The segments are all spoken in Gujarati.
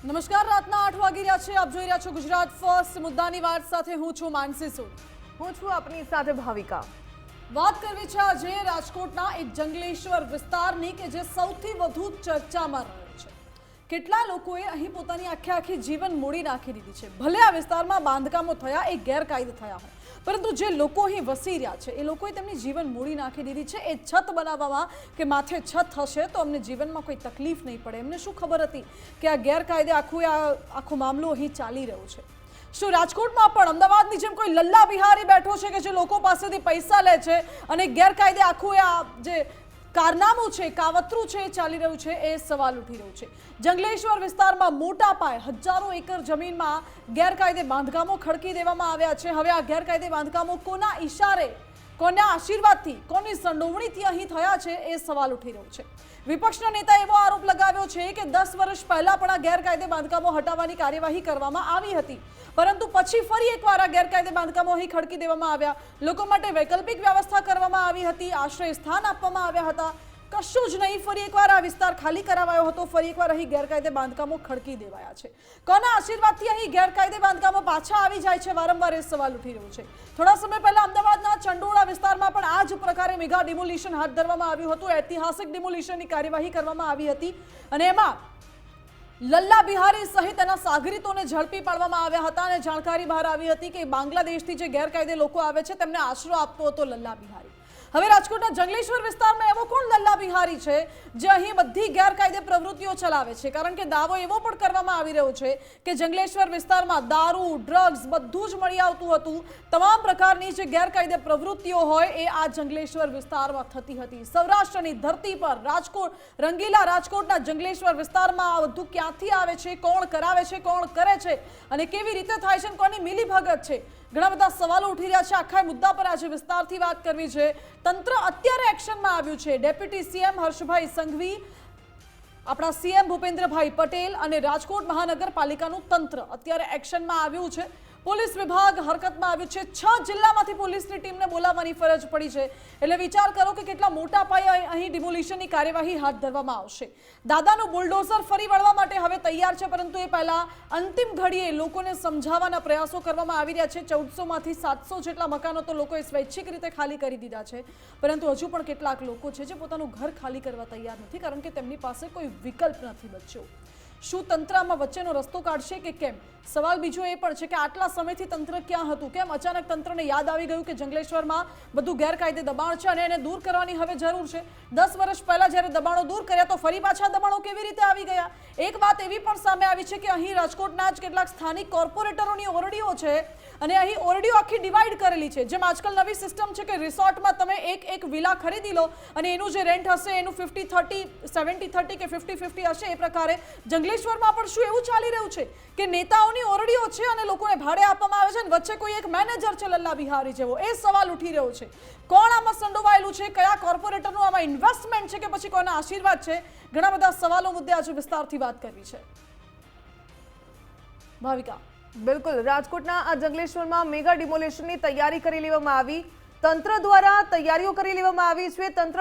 નમસ્કાર, રાતના 8 વાગી રહ્યા છે. આપ જોઈ રહ્યા છો ગુજરાત ફર્સ્ટ. મુદ્દાની વાત સાથે હું છું માનસી સૂદ. હું છું આપની સાથે ભાવિકા. વાત કરવી છે આજે રાજકોટના એક જંગલેશ્વર વિસ્તારની કે જે સૌથી વધુ ચર્ચામાં રહ્યો છે. કેટલા લોકોએ અહીં પોતાની આખી જીવન મૂડી નાખી દીધી છે. ભલે આ વિસ્તારમાં બાંધકામો થયા એ ગેરકાયદે થયા હોય, પરંતુ જે લોકો અહીં વસી રહ્યા છે એ લોકોએ તેમની જીવન મૂડી નાખી દીધી છે. એ છત બનાવવામાં કે માથે છત હશે તો અમને જીવનમાં કોઈ તકલીફ નહીં પડે. એમને શું ખબર હતી કે આ ગેરકાયદે આખો મામલો અહીં ચાલી રહ્યો છે? શું રાજકોટમાં પણ અમદાવાદની જેમ કોઈ લલ્લા બિહારી બેઠો છે કે જે લોકો પાસેથી પૈસા લે છે અને ગેરકાયદે આખું આ જે કારનામું છે, કાવતરું છે એ ચાલી રહ્યું છે? એ સવાલ ઉઠી રહ્યો છે. જંગલેશ્વર વિસ્તારમાં મોટા પાયે હજારો એકર જમીનમાં ગેરકાયદે બાંધકામો ખડકી દેવામાં આવ્યા છે. હવે આ ગેરકાયદે બાંધકામો કોના ઈશારે, કોના આશીર્વાદથી, કોની સંડોવણીથી અહીં થયા છે એ સવાલ ઉઠી રહ્યો છે. વિપક્ષના નેતાએ એવો આરોપ લગાવ્યો છે કે 10 વર્ષ પહેલા પણ આ ગેરકાયદે બાંધકામો હટાવવાની કાર્યવાહી કરવામાં આવી હતી, પરંતુ પછી ફરી એકવાર આ ગેરકાયદે બાંધકામો અહીં ખડકી દેવામાં આવ્યા. લોકો માટે વૈકલ્પિક વ્યવસ્થા કરવામાં આવી હતી, આશ્રય સ્થાન આપવામાં આવ્યા હતા. કશું જ નહીં, ફરી એકવાર આ વિસ્તાર ખાલી કરાવાયો હતો, ફરી એકવાર અહીં ગેરકાયદે બાંધકામો ખડકી દેવાયા છે. કોના આશીર્વાદથી અહીં ગેરકાયદે બાંધકામો પાછા આવી જાય છે? વારંવાર એ સવાલ ઉઠી રહ્યો છે. થોડા સમય પહેલા અમદાવાદના ચંડોળા વિસ્તારમાં પણ આ જ પ્રકારે મેગા ડિમોલિશન હાથ ધરવામાં આવ્યું હતું. ઐતિહાસિક ડિમોલિશનની કાર્યવાહી કરવામાં આવી હતી અને એમાં લલ્લા બિહારી સહિત એના સાગરીતોને ઝડપી પાડવામાં આવ્યા હતા અને જાણકારી બહાર આવી હતી કે બાંગ્લાદેશથી જે ગેરકાયદે લોકો આવે છે તેમને આશરો આપતો હતો લલ્લા બિહારી. હવે રાજકોટના જંગલેશ્વર વિસ્તારમાં એવો કોણ લલ્લા બિહારી છે જે અહીં બધી ગેરકાયદે પ્રવૃત્તિઓ ચલાવે છે? કારણ કે દાવો એવો પણ કરવામાં આવી રહ્યો છે કે જંગલેશ્વર વિસ્તારમાં દારૂ, ડ્રગ્સ બધું જ મળી આવતું હતું. તમામ પ્રકારની જે ગેરકાયદે પ્રવૃત્તિઓ હોય એ આ જંગલેશ્વર વિસ્તારમાં થતી હતી. સૌરાષ્ટ્રની ધરતી પર રાજકોટ, રંગીલા રાજકોટના જંગલેશ્વર વિસ્તારમાં આ બધું ક્યાંથી આવે છે, કોણ કરાવે છે, કોણ કરે છે અને કેવી રીતે થાય છે, કોની મિલીભગત છે? ઘણા બધા સવાલો ઉઠી રહ્યા છે. આખા મુદ્દા પર આજે વિસ્તારથી વાત કરવી છે. તંત્ર અત્યારે એક્શનમાં આવ્યું છે. ડેપ્યુટી સીએમ હર્ષભાઈ સંઘવી, આપણા સીએમ ભૂપેન્દ્રભાઈ પટેલ અને રાજકોટ મહાનગરપાલિકાનું તંત્ર અત્યારે એક્શનમાં આવ્યું છે. પોલીસ વિભાગ હરકતમાં આવ્યું છે. 6 જિલ્લામાંથી પોલીસની ટીમને બોલાવવાની ફરજ પડી છે. એટલે વિચાર કરો કે કેટલા મોટા પાયે અહીં ડિમોલિશનની કાર્યવાહી હાથ ધરવામાં આવશે. દાદાનું બુલડોઝર ફરી વળવા માટે હવે તૈયાર છે, પરંતુ એ પહેલા અંતિમ ઘડીએ લોકોને સમજાવવાના પ્રયાસો કરવામાં આવી રહ્યા છે. 1400માંથી 700 જેટલા મકાનો તો લોકોએ સ્વૈચ્છિક રીતે ખાલી કરી દીધા છે, પરંતુ હજુ પણ કેટલાક લોકો છે જે પોતાનું ઘર ખાલી કરવા તૈયાર નથી, કારણ કે તેમની પાસે કોઈ વિકલ્પ નથી બચ્યો. શું તંત્ર આમાં વચ્ચેનો રસ્તો કાઢશે કે કેમ? સવાલ બીજો એ પણ છે કે આટલા સમયથી તંત્ર ક્યાં હતું? કેમ અચાનક તંત્રને યાદ આવી ગયું કે જંગલેશ્વરમાં બધું ગેરકાયદે દબાણ છે અને એને દૂર કરવાની હવે જરૂર છે? 10 વર્ષ પહેલા જ્યારે દબાણો દૂર કર્યા તો ફરી પાછા દબાણો કેવી રીતે આવી ગયા? એક વાત એવી પણ સામે આવી છે કે અહીં રાજકોટના જ કેટલાક સ્થાનિક કોર્પોરેટરોની ઓરડીઓ છે અને અહીં ઓરડીઓ આખી ડિવાઈડ કરેલી છે. જેમ આજકાલ નવી સિસ્ટમ છે કે રિસોર્ટમાં તમે એક વિલા ખરીદી લો અને એનું જે રેન્ટ હશે એનું 50-30, 70-30 કે 50-50 હશે. એ પ્રકારે જંગલેશ્વરમાં પણ શું એવું ચાલી રહ્યું છે કે નેતાઓની ઓરડીઓ છે અને લોકોને ભાડે આપવામાં આવે છે અને વચ્ચે કોઈ એક મેનેજર છે લલ્લા બિહારી જેવો? એ સવાલ ઉઠી રહ્યો છે. કોણ આમાં સંડોવાયેલું છે? કયા કોર્પોરેટરનું આમાં ઇન્વેસ્ટમેન્ટ છે કે પછી કોના આશીર્વાદ છે? ઘણા બધા સવાલો મુદ્દે આજે વિસ્તારથી વાત કરવી છે. ભાવિકા, બિલકુલ, રાજકોટના આ જંગલેશ્વરમાં મેગા ડિમોલિશનની તૈયારી કરી લેવામાં આવી. તંત્ર દ્વારા તૈયારીઓ કરી લેવામાં આવી છે. તંત્ર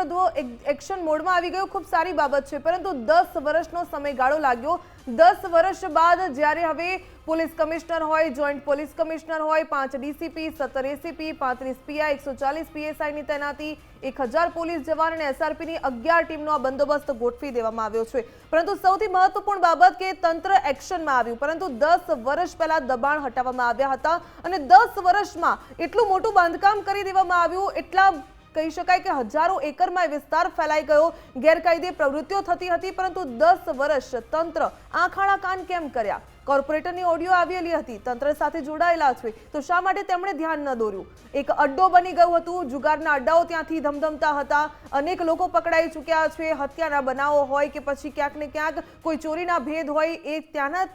એક્શન મોડમાં આવી ગયું, ખૂબ સારી બાબત છે, પરંતુ 10 વર્ષનો સમયગાળો લાગ્યો. 10 વર્ષ બાદ જ્યારે હવે પોલીસ કમિશનર હોય, જોઈન્ટ પોલીસ કમિશનર હોય, 5 ડીસીપી, 17 એસીપી, 35 પીઆઈ, 140 પીએસઆઈની તૈનાતી, 1000 પોલીસ જવાન અને એસઆરપીની 11 ટીમનો આ બંદોબસ્ત ગોઠવી દેવામાં આવ્યો છે. પરંતુ સૌથી મહત્વપૂર્ણ બાબત કે તંત્ર એક્શનમાં આવ્યું, પરંતુ 10 વર્ષ પહેલા દબાણ હટાવવામાં આવ્યા હતા અને 10 વર્ષમાં એટલું મોટું બાંધકામ કરી દેવામાં આવ્યું. એટલા કહી શકાય કે હજારો એકરમાં વિસ્તાર ફેલાઈ ગયો, ગેરકાયદે પ્રવૃત્તિઓ થતી હતી, પરંતુ 10 વર્ષ તંત્ર આંખાડા કાન કેમ કર્યા? કોર્પોરેટરની ઓડિયો આવેલી હતી, તંત્ર સાથે જોડાયેલા છે, તો શા માટે તેમણે ધ્યાન ન દોર્યું? એક અડ્ડો બની ગયું હતું, જુગારના અડ્ડાઓ ત્યાંથી ધમધમતા હતા, અનેક લોકો પકડાઈ ચૂક્યા છે. હત્યાના બનાવો હોય કે પછી ક્યાંક ને ક્યાંક કોઈ ચોરીના ભેદ હોય, એ ત્યાંના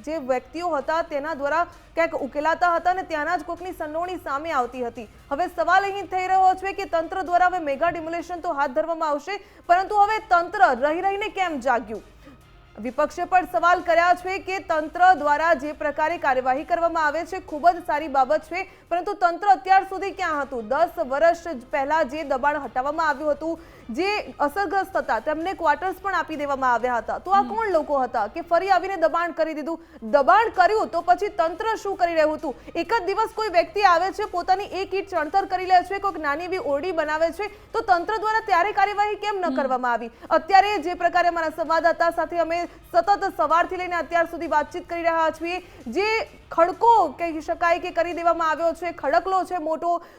જે વ્યક્તિઓ હતા તેના દ્વારા ક્યાંક ઉકેલાતા હતા અને ત્યાંના જ કોઈકની સંડોવણી સામે આવતી હતી. હવે સવાલ અહીં થઈ રહ્યો છે કે તંત્ર દ્વારા હવે મેગા ડિમોલિશન તો હાથ ધરવામાં આવશે, પરંતુ હવે તંત્ર રહી રહીને કેમ જાગ્યું? વિપક્ષે પણ સવાલ કર્યા છે કે તંત્ર દ્વારા જે પ્રકારે કાર્યવાહી કરવામાં આવે છે ખૂબ જ સારી બાબત છે, પરંતુ તંત્ર અત્યાર સુધી ક્યાં હતું? 10 વર્ષ પહેલા જે દબાણ હટાવવામાં આવ્યું હતું, જે અસરગ્રસ્ત હતા તેમને ક્વાર્ટર્સ પણ આપી દેવામાં આવ્યા હતા, તો આ કોણ લોકો હતા કે ફરી આવીને દબાણ કરી દીધું? દબાણ કર્યું તો પછી તંત્ર શું કરી રહ્યું હતું? એક જ દિવસ કોઈ વ્યક્તિ આવે છે, પોતાની એક ઈંટ ચણતર કરી લે છે, કોઈક નાની એવી ઓરડી બનાવે છે, તો તંત્ર દ્વારા ત્યારે કાર્યવાહી કેમ ન કરવામાં આવી? અત્યારે જે પ્રકારે અમારા સંવાદદાતા સાથે અમે સતત સવારથી લઈને અત્યાર સુધી વાતચીત કરી રહ્યા છીએ, જે ખડકો કહી શકાય કે કરી દેવામાં આવ્યો છે, ખડકલો છે,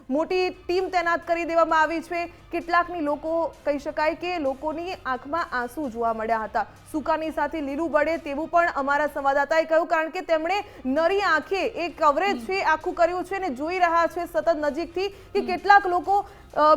મોટી ટીમ તૈનાત કરી દેવામાં આવી છે. કેટલાકની લોકો કહી શકાય કે લોકોની આંખમાં આંસુ જોવા મળ્યા હતા. સૂકાની સાથે લીલું બળે તેવું પણ અમારા સંવાદદાતાએ કહ્યું, કારણ કે તેમણે નરી આંખે એ કવરેજ છે આખું કર્યું છે અને જોઈ રહ્યા છે સતત નજીકથી કે કેટલાક લોકો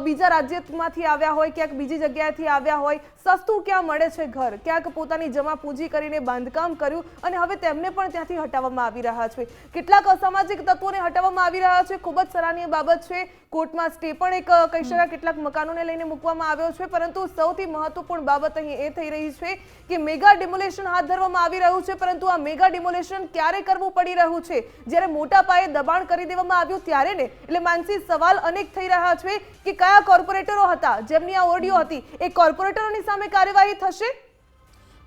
બીજા રાજ્યમાંથી આવ્યા હોય, ક્યાંક બીજી જગ્યાએથી આવ્યા હોય, સસ્તું ક્યાં મળે છે ઘર, ક્યાંક પોતાની જમા પૂંજી કરીને બાંધકામ કર્યું અને હવે તેમને પણ ત્યાંથી હટાવવામાં આવી રહ્યા છે. કેટલાક અસામાજિક તત્વોને હટાવવામાં આવી રહ્યા છે, ખૂબ જ સરાહનીય બાબત છે. કોર્ટમાં સ્ટે પણ એક કહી શકાય કેટલાક મકાનોને લઈને મૂકવામાં આવ્યો છે, પરંતુ સૌથી મહત્વપૂર્ણ બાબત અહીં એ થઈ રહી છે કે મેગા ડિમોલેશન હાથ ધરવામાં આવી રહ્યું છે, પરંતુ આ મેગા ડિમોલેશન ક્યારે કરવું પડી રહ્યું છે? જ્યારે મોટા પાયે દબાણ કરી દેવામાં આવ્યું ત્યારે ને. એટલે માનસી, સવાલ અનેક થઈ રહ્યા છે કે કયા કોર્પોરેટરો હતા જેમની આ ઓરડીઓ હતી, એ કોર્પોરેટરોની સામે કાર્યવાહી થશે?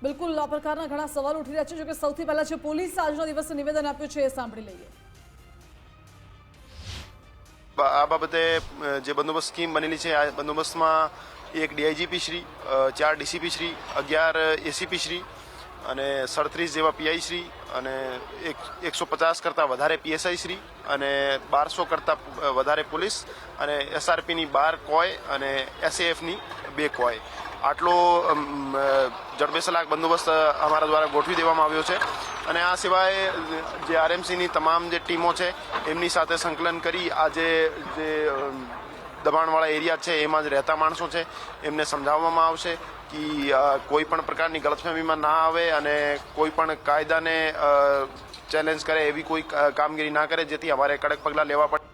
બિલકુલ, આ પ્રકારના ઘણા સવાલ ઉઠી રહ્યા છે. જો કે સૌથી પહેલા છે પોલીસ આજનો દિવસે નિવેદન આપ્યું છે, એ સાંભળી લઈએ. આ બાબતે જે બંદોબસ્ત સ્કીમ બનેલી છે, આ બંદોબસ્તમાં એક ડીઆઈજીપી શ્રી, 4 ડીસીપી શ્રી, 11 એસીપી શ્રી અને 37 જેવા પીઆઈ શ્રી અને 150 કરતાં વધારે પીએસઆઈ શ્રી અને 1200 કરતાં વધારે પોલીસ અને એસઆરપીની 12 કોય અને એસએએફની 2 કોય, આટલો જડબેસલાક બંદોબસ્ત અમારા દ્વારા ગોઠવી દેવામાં આવ્યો છે. અને આ સિવાય જે આરએમસીની તમામ જે ટીમો છે એમની સાથે સંકલન કરી આ જે દબાણવાળા એરિયા છે એમાં જ રહેતા માણસો છે એમને સમજાવવામાં આવશે કે કોઈ પણ પ્રકારની ગલતફહેમીમાં ના આવે અને કોઈ પણ કાયદાને ચેલેન્જ કરે એવી કોઈ કામગીરી ના કરે, જેથી અમારે કડક પગલાં લેવા પડે.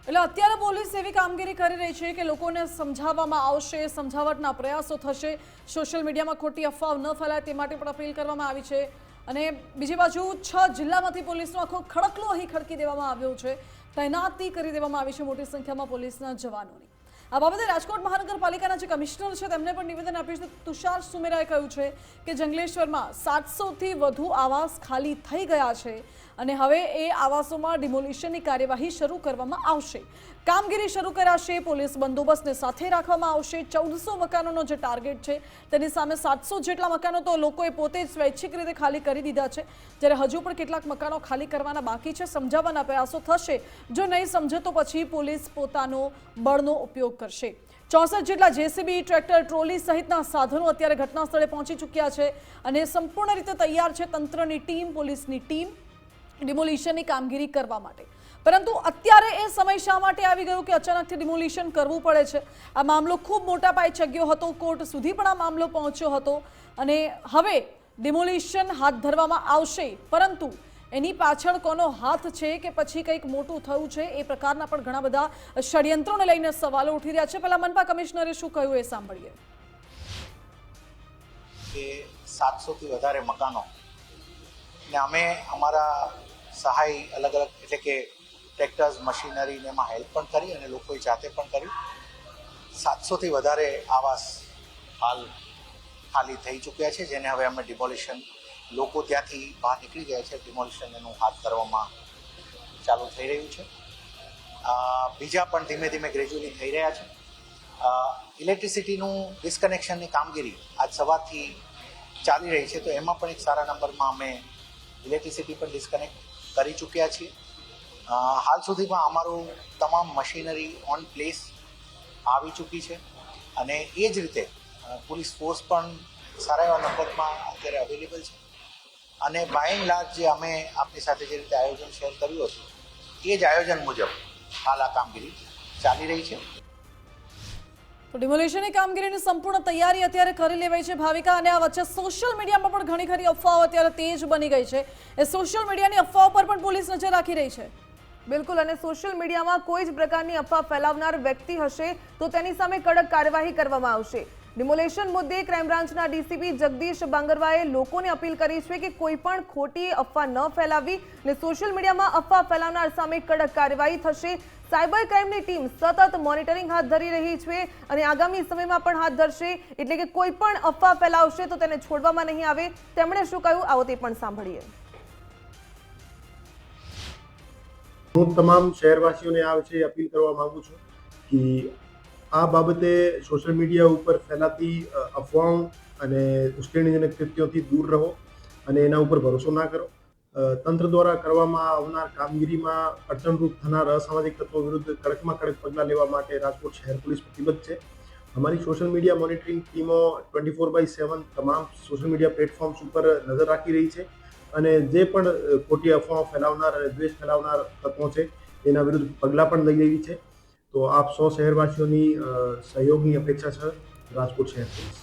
એટલે અત્યારે પોલીસ એવી કામગીરી કરી રહી છે કે લોકોને સમજાવવામાં આવશે, સમજાવટના પ્રયાસો થશે, સોશિયલ મીડિયામાં ખોટી અફવાઓ ન ફેલાય તે માટે પણ અપીલ કરવામાં આવી છે. અને બીજી બાજુ 6 જિલ્લામાંથી પોલીસનો આખો ખડકલો અહીં ખડકી દેવામાં આવ્યો છે, તૈનાતી કરી દેવામાં આવી છે મોટી સંખ્યામાં પોલીસના જવાનોની. આ બાબતે રાજકોટ મહાનગરપાલિકાના જે કમિશનર છે તેમને પણ નિવેદન આપ્યું છે. તુષાર સુમેરાએ કહ્યું છે કે જંગલેશ્વરમાં 700થી વધુ આવાસ ખાલી થઈ ગયા છે અને હવે એ આવાસોમાં ડિમોલિશનની કાર્યવાહી શરૂ કરવામાં આવશે. કામગીરી શરૂ કરાશે, પોલીસ બંદોબસ્તને સાથે રાખવામાં આવશે. 1400 મકાનોનો જે ટાર્ગેટ છે તેની સામે 700 જેટલા મકાનો તો લોકોએ પોતે જ સ્વૈચ્છિક રીતે ખાલી કરી દીધા છે, જ્યારે હજુ પણ કેટલાક મકાનો ખાલી કરવાના બાકી છે. સમજાવવાના પ્રયાસો થશે, જો નહીં સમજે તો પછી પોલીસ પોતાનો બળનો ઉપયોગ કરશે. 64 જેટલા જેસીબી, ટ્રેક્ટર, ટ્રોલી સહિતના સાધનો અત્યારે ઘટના સ્થળે પહોંચી ચૂક્યા છે અને સંપૂર્ણ રીતે તૈયાર છે તંત્રની ટીમ, પોલીસની ટીમ ડિમોલિશનની કામગીરી કરવા માટે. પરંતુ અત્યારે એ સમય શા માટે આવી ગયો કે અચાનકથી ડિમોલિશન કરવું પડે છે? આ મામલો ખૂબ મોટા પાયે ચગ્યો હતો, કોર્ટ સુધી પણ આ મામલો પહોંચ્યો હતો અને હવે ડિમોલિશન હાથ ધરવામાં આવશે, પરંતુ એની પાછળ કોનો હાથ છે કે પછી કંઈક મોટું થયું છે, એ પ્રકારના પણ ઘણા બધા ષડયંત્રોને લઈને સવાલો ઉઠી રહ્યા છે. પહેલા મનપા કમિશનરે શું કહ્યું એ સાંભળીએ. કે 700થી વધારે મકાનો ને અમે અમારા સહાય અલગ અલગ એટલે કે ટ્રેક્ટર્સ, મશીનરીને એમાં હેલ્પ પણ કરી અને લોકોએ જાતે પણ કરી. 700થી વધારે આવાસ હાલ ખાલી થઈ ચૂક્યા છે, જેને હવે અમે ડિમોલિશન, લોકો ત્યાંથી બહાર નીકળી ગયા છે, ડિમોલિશન એનું હાથ ધરવામાં ચાલુ થઈ રહ્યું છે. બીજા પણ ધીમે ધીમે ગ્રેજ્યુઅલી થઈ રહ્યા છે. ઇલેક્ટ્રિસિટીનું ડિસ્કનેક્શનની કામગીરી આજ સવારથી ચાલી રહી છે, તો એમાં પણ એક સારા નંબરમાં અમે ઇલેક્ટ્રિસિટી પણ ડિસ્કનેક્ટ કરી ચૂક્યા છીએ. હાલ સુધીમાં અમારું તમામ મશીનરી ઓન પ્લેસ આવી ચૂકી છે અને એ જ રીતે પોલીસ ફોર્સ પણ સારા એવા નંબરમાં અત્યારે અવેલેબલ છે. અને બાય એન્ડ લાર્જ જે અમે આપણી સાથે જે રીતે આયોજન શેર કર્યું હતું એ જ આયોજન મુજબ હાલ આ કામગીરી ચાલી રહી છે. તો ડિમોલિશનની કામગીરીની સંપૂર્ણ તૈયારી અત્યારે કરી લેવાઈ છે ભાવિકા. અને આ વચ્ચે સોશિયલ મીડિયામાં પણ ઘણી ખરી અફવાઓ અત્યારે તેજ બની ગઈ છે. એ સોશિયલ મીડિયાની અફવાઓ પર પણ પોલીસ નજર રાખી રહી છે. બિલકુલ, અને સોશિયલ મીડિયામાં કોઈ જ પ્રકારની અફવા ફેલાવનાર વ્યક્તિ હશે તો તેની સામે કડક કાર્યવાહી કરવામાં આવશે. ડિમોલેશન મુદ્દે ક્રાઇમ બ્રાન્ચના ડીસીપી જગદીશ બાંગરવાએ લોકોને અપીલ કરી છે કે કોઈ પણ ખોટી અફવા ન ફેલાવવી અને સોશિયલ મીડિયામાં અફવા ફેલાવનાર સામે કડક કાર્યવાહી થશે। સાયબર ક્રાઇમની ટીમ સતત મોનિટરિંગ હાથ ધરી રહી છે અને આગામી સમયમાં પણ હાથ ધરશે, એટલે કે કોઈ પણ અફવા ફેલાવશે તો તેને છોડવામાં નહીં આવે। તેમણે શું કહ્યું આવો તે પણ સાંભળીએ। હું તમામ શહેરવાસીઓને આ વિશે અપીલ કરવા માંગુ છું કે આ બાબતે સોશિયલ મીડિયા ઉપર ફેલાતી અફવાઓ અને ઉશ્કેરણીજનક કૃત્યોથી દૂર રહો અને એના ઉપર ભરોસો ના કરો। તંત્ર દ્વારા કરવામાં આવનાર કામગીરીમાં અડચણરૂપ થનાર અસામાજિક તત્વો વિરુદ્ધ કડકમાં કડક પગલાં લેવા માટે રાજકોટ શહેર પોલીસ પ્રતિબદ્ધ છે। અમારી સોશિયલ મીડિયા મોનિટરિંગ ટીમો 24/7 તમામ સોશિયલ મીડિયા પ્લેટફોર્મ્સ ઉપર નજર રાખી રહી છે અને જે પણ ખોટી અફવાઓ ફેલાવનાર અને દ્વેષ ફેલાવનાર તત્વો છે એના વિરુદ્ધ પગલાં પણ લઈ રહી છે। તો આપ સૌ શહેરવાસીઓની સહયોગની અપેક્ષા છે રાજકોટ શહેર પોલીસ।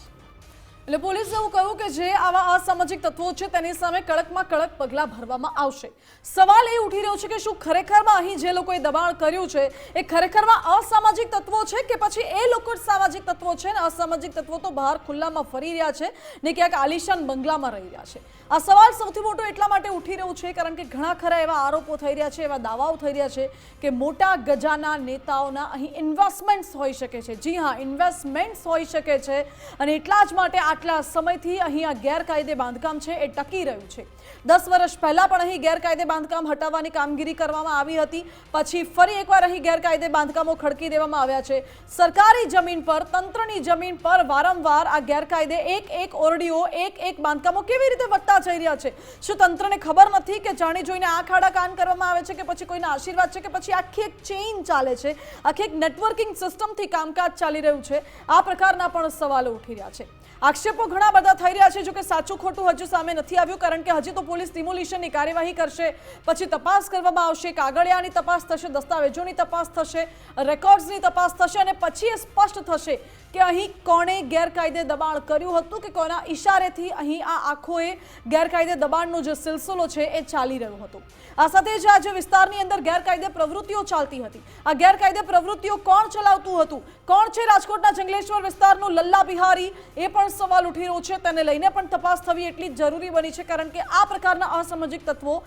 એટલે પોલીસે એવું કહ્યું કે જે આવા અસામાજિક તત્વો છે તેની સામે કડકમાં કડક પગલાં ભરવામાં આવશે। સવાલ એ ઉઠી રહ્યો છે કે શું ખરેખરમાં અહીં જે લોકોએ દબાણ કર્યું છે એ ખરેખરમાં અસામાજિક તત્વો છે કે પછી એ લોકો સામાજિક તત્વો છે ને અસામાજિક તત્વો તો બહાર ખુલ્લામાં ફરી રહ્યા છે ને ક્યાંક આલિશાન બંગલામાં રહી રહ્યા છે। આ સવાલ સૌથી મોટો એટલા માટે ઉઠી રહ્યો છે કારણ કે ઘણા ખરા એવા આરોપો થઈ રહ્યા છે, એવા દાવાઓ થઈ રહ્યા છે કે મોટા ગજાના નેતાઓના અહીં ઇન્વેસ્ટમેન્ટ્સ હોઈ શકે છે। જી હા, ઇન્વેસ્ટમેન્ટ્સ હોઈ શકે છે અને એટલા જ માટે આટલા સમયથી અહીં આ ગેરકાયદે બાંધકામ છે એ ટકી રહ્યું છે। 10 વર્ષ પહેલા પણ અહીં ગેરકાયદે બાંધકામ હટાવવાની કામગીરી કરવામાં આવી હતી, પછી ફરી એકવાર અહીં ગેરકાયદે બાંધકામો ખડકી દેવામાં આવ્યા છે। સરકારી જમીન પર, તંત્રની જમીન પર વારંવાર આ ગેરકાયદે એક ઓરડીઓ, એક બાંધકામો કેવી રીતે વધતા જઈ રહ્યા છે? શું તંત્રને ખબર નથી કે જાણી જોઈને આંખ આડા કાન કરવામાં આવે છે કે પછી કોઈના આશીર્વાદ છે કે પછી આખી એક ચેઇન ચાલે છે, આખી એક નેટવર્કિંગ સિસ્ટમથી કામકાજ ચાલી રહ્યું છે? આ પ્રકારના પણ સવાલો ઉઠી રહ્યા છે। આક્ષેપો ઘણા બધા થઈ રહ્યા છે, જો કે સાચું ખોટું હજુ સામે નથી આવ્યું કારણ કે હજી તો પોલીસ ડિમોલિશનની કાર્યવાહી કરશે, પછી તપાસ કરવામાં આવશે, કાગળિયાની તપાસ થશે, દસ્તાવેજોની તપાસ થશે, રેકોર્ડ્સની તપાસ થશે અને પછી એ સ્પષ્ટ થશે કે અહીં કોણે ગેરકાયદે દબાણ કર્યું હતું કે કોના ઈશારેથી અહીં આ આખોએ ગેરકાયદે દબાણનો જે સિલસિલો છે એ ચાલી રહ્યો હતો। આ સાથે જ આજે વિસ્તારની અંદર ગેરકાયદે પ્રવૃત્તિઓ ચાલતી હતી, આ ગેરકાયદે પ્રવૃત્તિઓ કોણ ચલાવતું હતું, કોણ છે રાજકોટના જંગલેશ્વર વિસ્તારનું લલ્લા બિહારી, એ પણ સવાલ ઉઠી રહ્યો છે। તેને લઈને પણ તપાસ થવી એટલી જરૂરી બની છે કારણ કે આ પ્રકારના અસામાજિક તત્વો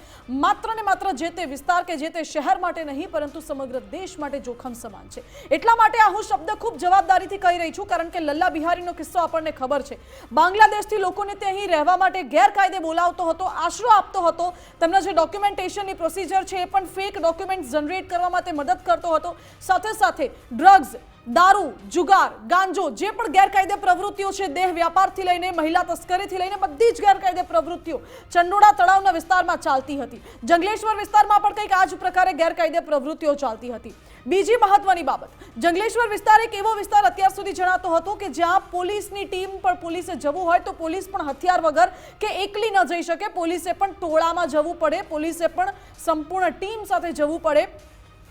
માત્ર ને માત્ર જે તે વિસ્તાર કે જે તે શહેર માટે નહીં પરંતુ સમગ્ર દેશ માટે જોખમ સમાન છે। એટલા માટે આ હું શબ્દ ખૂબ જવાબદારીથી કહી રહી છું કારણ કે લલ્લા બિહારીનો કિસ્સો આપણને ખબર છે। બાંગ્લાદેશથી લોકોને તે અહીં રહેવા માટે ગેરકાયદે બોલાવતો હતો, આશરો આપતો હતો, તેમના જે ડોક્યુમેન્ટેશનની પ્રોસિજર છે એ પણ ફેક ડોક્યુમેન્ટ જનરેટ કરવા માટે મદદ કરતો હતો। સાથે સાથે ડ્રગ્સ, દારૂ, જુગાર, ગાંજો, જે પણ ગેરકાયદે પ્રવૃત્તિઓ છે, દેહ વ્યાપારથી લઈને મહિલા તસ્કરીથી લઈને બધી જ ગેરકાયદે પ્રવૃત્તિઓ ચંડોળા તળાવના વિસ્તારમાં ચાલતી હતી। જંગલેશ્વર વિસ્તારમાં પણ કંઈક આ જ પ્રકારે ગેરકાયદે પ્રવૃત્તિઓ ચાલતી હતી। બીજી મહત્વની બાબત, જંગલેશ્વર વિસ્તાર એક એવો વિસ્તાર અત્યાર સુધી જણાતો હતો કે જ્યાં પોલીસની ટીમ પર પોલીસે જવું હોય તો પોલીસ પણ હથિયાર વગર કે એકલી ન જઈ શકે, પોલીસે પણ ટોળામાં જવું પડે, પોલીસે પણ સંપૂર્ણ ટીમ સાથે જવું પડે,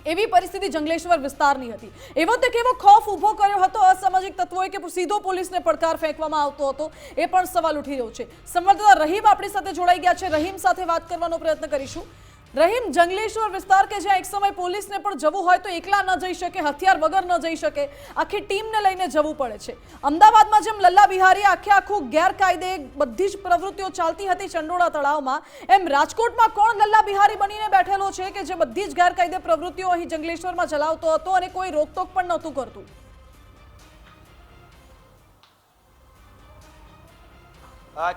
એવી પરિસ્થિતિ જંગલેશ્વર વિસ્તારની હતી। એવો તે કેવો ખોફ ઊભો કર્યો હતો અસામાજિક તત્વોએ કે સીધો પોલીસને પડકાર ફેંકવામાં આવતો હતો, એ પણ સવાલ ઉઠી રહ્યો છે। સંવાદદાતા રહીમ આપણી સાથે જોડાઈ ગયા છે, રહીમ સાથે વાત કરવાનો પ્રયત્ન કરીશું। રહીમ, જંગલેશ્વર વિસ્તાર કે જ્યાં એક સમય પોલીસને પણ જવું હોય તો એકલા ન જઈ શકે, હથિયાર વગર ન જઈ શકે, આખી ટીમને લઈને જવું પડે છે। અમદાવાદમાં જેમ લલ્લા બિહારી આખું ગેરકાયદે બધી જ પ્રવૃત્તિઓ ચાલતી હતી ચંડોળા તળાવમાં, એમ રાજકોટમાં કોણ લલ્લા બિહારી બનીને બેઠેલો છે કે જે બધી જ ગેરકાયદે પ્રવૃત્તિઓ અહીં જંગલેશ્વરમાં ચલાવતો હતો અને કોઈ રોકટોક પણ નહોતું કરતું?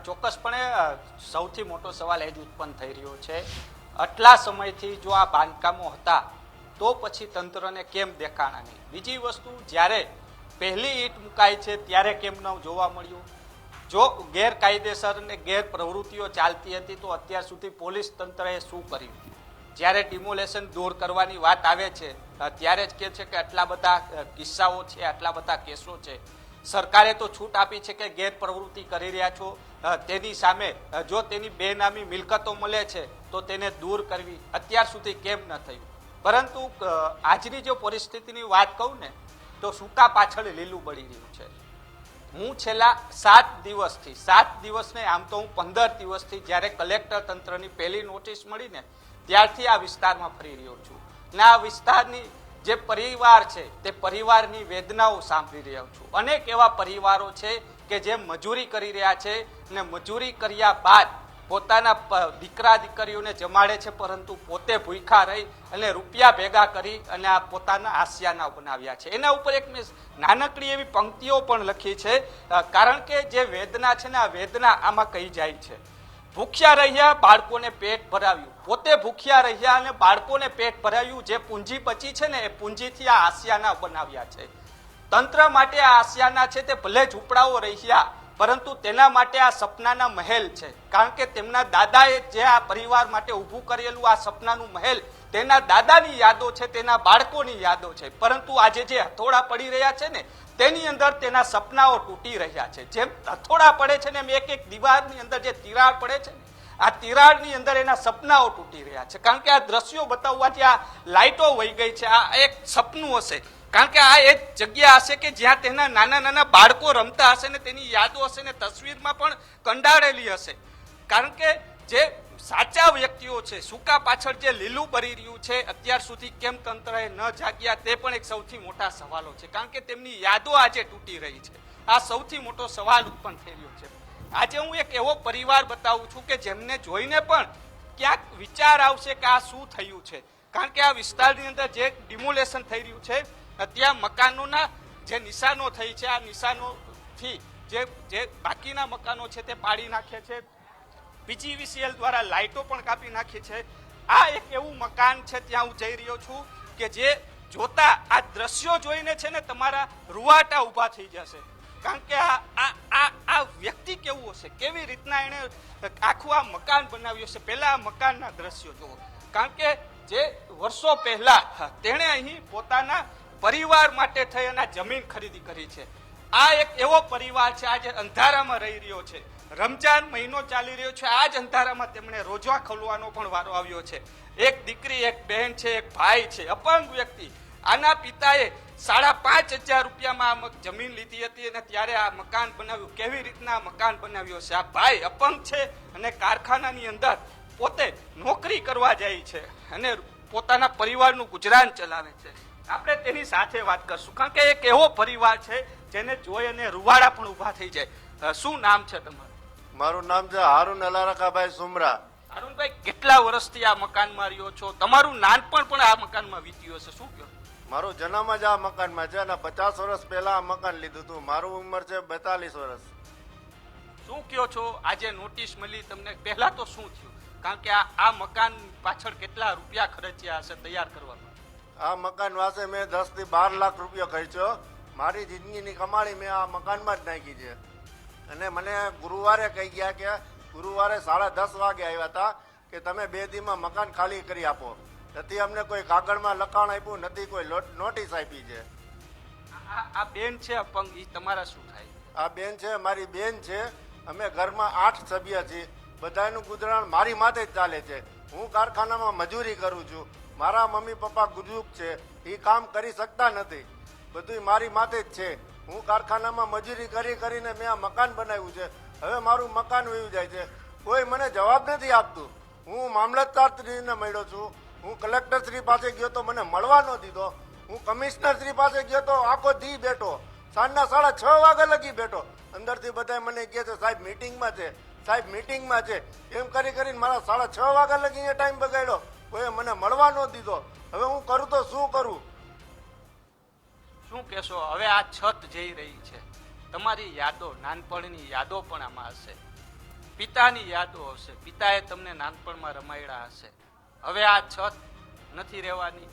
ચોક્કસપણે સૌથી મોટો સવાલ એ જ ઉત્પન્ન થઈ રહ્યો છે, આટલા સમયથી જો આ બાંધકામો હતા તો પછી તંત્રને કેમ દેખાણા નહીં? બીજી વસ્તુ, જ્યારે પહેલી ઈંટ મુકાઈ છે ત્યારે કેમ ન જોવા મળ્યું? જો ગેરકાયદેસર અને ગેરપ્રવૃત્તિઓ ચાલતી હતી તો અત્યાર સુધી પોલીસ તંત્રએ શું કર્યું? જ્યારે ડિમોલેશન દૂર કરવાની વાત આવે છે ત્યારે જ કહે છે કે આટલા બધા કિસ્સાઓ છે, આટલા બધા કેસો છે, સરકારે તો છૂટ આપી છે કે ગેરપ્રવૃત્તિ કરી રહ્યા છો તેની સામે જો તેની બેનામી મિલકતો મળે છે તો તેને દૂર કરવી અત્યાર સુધી કેમ ન થયું? પરંતુ આજની જો પરિસ્થિતિની વાત કહું ને તો સૂકા પાછળ લીલું બળી રહ્યું છે। હું છેલ્લા 7 દિવસને આમ તો હું 15 દિવસથી જ્યારે કલેક્ટર તંત્રની પહેલી નોટિસ મળી ને ત્યારથી આ વિસ્તારમાં ફરી રહ્યો છું ને આ વિસ્તારની જે પરિવાર છે તે પરિવારની વેદનાઓ સાંભળી રહ્યો છું. અનેક એવા પરિવારો છે કે જે મજૂરી કરી રહ્યા છે અને મજૂરી કર્યા બાદ પોતાના દીકરા દીકરીઓને જમાડે છે, પરંતુ પોતે ભૂખ્યા રહી અને રૂપિયા ભેગા કરી અને આ પોતાના આસિયાના બનાવ્યા છે. એના ઉપર એક મેં નાનકડી એવી પંક્તિઓ પણ લખી છે, કારણ કે જે વેદના છે ને આ વેદના આમાં કહી જાય છે. ભૂખ્યા રહ્યા, બાળકોને પેટ ભરાવ્યું, પોતે ભૂખ્યા રહ્યા અને બાળકોને પેટ ભરાવ્યું. જે પૂંજી બચી છે ને એ પૂંજીથી આ આસિયાના બનાવ્યા છે. તંત્ર માટે આ આસિયાના છે તે ભલે ઝૂંપડાઓ રહ્યા, પરંતુ તેના માટે આ સપનાના મહેલ છે. કારણ કે તેમના દાદાએ જે આ પરિવાર માટે ઊભું કરેલું આ સપનાનું મહેલ તેના દાદાની યાદો છે, તેના બાળકોની યાદો છે. પરંતુ આજે જે હથોડા પડી રહ્યા છે ને તેની અંદર તેના સપનાઓ તૂટી રહ્યા છે. જેમ હથોડા પડે છે ને એમ એક એક દીવારની અંદર જે તિરાડ પડે છે ને આ તિરાડની અંદર એના સપનાઓ તૂટી રહ્યા છે. કારણ કે આ દ્રશ્યો બતાવવાથી આ લાઇટો વહી ગઈ છે. આ એક સપનું હશે, કારણ કે આ એક જગ્યા હશે કે જ્યાં તેના નાના નાના બાળકો રમતા હશે ને તેની યાદો હશે ને તસવીરમાં પણ કંડાળેલી હશે. કારણ કે જે સાચા વ્યક્તિઓ છે, સુકા પાછળ જે લીલું બરી રહ્યું છે, અત્યાર સુધી કેમ તંત્રએ ન જાગ્યા તે પણ એક સૌથી મોટા સવાલો છે. કારણ કે તેમની યાદો આજે તૂટી રહી છે. આ સૌથી મોટો સવાલ ઉત્પન્ન થઈ રહ્યો છે. આજે હું એક એવો પરિવાર બતાવું છું કે જેમને જોઈને પણ ક્યાંક વિચાર આવશે કે આ શું થયું છે. કારણ કે આ વિસ્તારની અંદર જે ડિમોલેશન થઈ રહ્યું છે ત્યાં મકાનોના જે નિશાનો થઈ છે, આ નિશાનોથી જે બાકીના મકાનો છે તે પાડી નાખે છે. PGVCL દ્વારા લાઇટો પણ કાપી નાખી છે. આ એક એવું મકાન છે ત્યાં હું જઈ રહ્યો છું કે જે જોતા આ દ્રશ્યો જોઈને છે ને તમારા રૂવાટા ઊભા થઈ જશે. કારણ કે આ વ્યક્તિ કેવું હશે, કેવી રીતના એને આખું આ મકાન બનાવ્યું હશે. પહેલા આ મકાનના દ્રશ્યો જુઓ. કારણ કે જે વર્ષો પહેલા તેણે અહીં પોતાના પરિવાર માટે થઈ અને જમીન ખરીદી કરી છે. આ એક એવો પરિવાર છે આજે અંધારામાં રહી રહ્યો છે. રમજાન મહિનો ચાલી રહ્યો છે, આ જ અંધારામાં તેમણે રોજા ખોલવાનો પણ વારો આવ્યો છે. એક દીકરી, એક બહેન છે, એક ભાઈ છે, અપંગ વ્યક્તિ. આના પિતાએ 5,500 રૂપિયામાં જમીન લીધી હતી અને ત્યારે આ મકાન બનાવ્યું. કેવી રીતના મકાન બનાવ્યું છે. આ ભાઈ અપંગ છે અને કારખાનાની અંદર પોતે નોકરી કરવા જાય છે અને પોતાના પરિવારનું ગુજરાન ચલાવે છે. આપણે તેની સાથે વાત કરશું, કારણ કે એક એવો પરિવાર છે જેને જોઈ અને રૂવાડા પણ ઊભા થઈ જાય. શું નામ છે તમારું? મારું નામ છે હારૂન અલારકાભાઈ સુમરા. હારૂનભાઈ, કેટલા વર્ષથી આ મકાનમાં રહ્યો છો? તમારું નાનપણ પણ આ મકાનમાં વીત્યું હશે, શું કહો? મારો જન્મ જ આ મકાનમાં છે અને 50 વર્ષ પહેલા આ મકાન લીધું હતું. મારું ઉંમર છે 42 વર્ષ. શું કહો છો? આજે નોટિસ મળી તમને, પહેલા તો શું થયું? કારણ કે આ મકાન પાછળ કેટલા રૂપિયા ખર્ચ્યા હશે તૈયાર કરવામાં? આ મકાન વાસે મેં 10 થી 12 લાખ રૂપિયા ખર્ચ્યો. મારી જિંદગીની કમાણી મેં આ મકાનમાં જ નાખી છે. અને મને ગુરુવારે કહી ગયા કે ગુરુવારે 10:30 વાગે આવ્યા હતા કે તમે 2 દીમાં મકાન ખાલી કરી આપો. નથી અમને કોઈ કાગળમાં લખાણ આપ્યું, નથી કોઈ નોટિસ આપી છે. આ બેન છે અપંગ, ઈ તમારા શું થાય? આ બેન છે, મારી બેન છે. અમે ઘરમાં 8 સભ્ય છીએ. બધાનું ગુજરાન મારી માથે જ ચાલે છે. હું કારખાનામાં મજૂરી કરું છું. મારા મમ્મી પપ્પા ગુજુક છે, એ કામ કરી શકતા નથી. બધું મારી માથે જ છે. હું કારખાનામાં મજૂરી કરીને મેં આ મકાન બનાવ્યું છે. હવે મારું મકાન વયું જાય છે. કોઈ મને જવાબ નથી આપતું. હું મામલતદારશ્રીને મળ્યો છું, હું કલેક્ટરશ્રી પાસે ગયો તો મને મળવા ન દીધો. હું કમિશનરશ્રી પાસે ગયો તો આખો દી બેઠો, સાંજના 6:30 વાગે લગી બેઠો. અંદરથી બધા મને કહે છે સાહેબ મીટિંગમાં છે, સાહેબ મીટિંગમાં છે. એમ કરીને મારા 6:30 વાગે લગી એ ટાઈમ બગાડ્યો. કોઈ મને મળવા ન દીધો. હવે હું કરું તો શું કરું? શું કહેશો? હવે આ છત જઈ રહી છે, તમારી યાદો, નાનપણની યાદો પણ આમાં હશે, પિતાની યાદો હશે. પિતાએ તમને નાનપણમાં રમાડ્યા હશે. હવે આ છત નથી રહેવાની,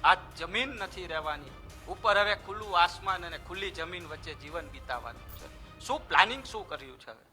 આ જમીન નથી રહેવાની. ઉપર હવે ખુલ્લું આસમાન અને ખુલ્લી જમીન વચ્ચે જીવન વિતાવવાનું છે. શું પ્લાનિંગ શું કર્યું છે? હવે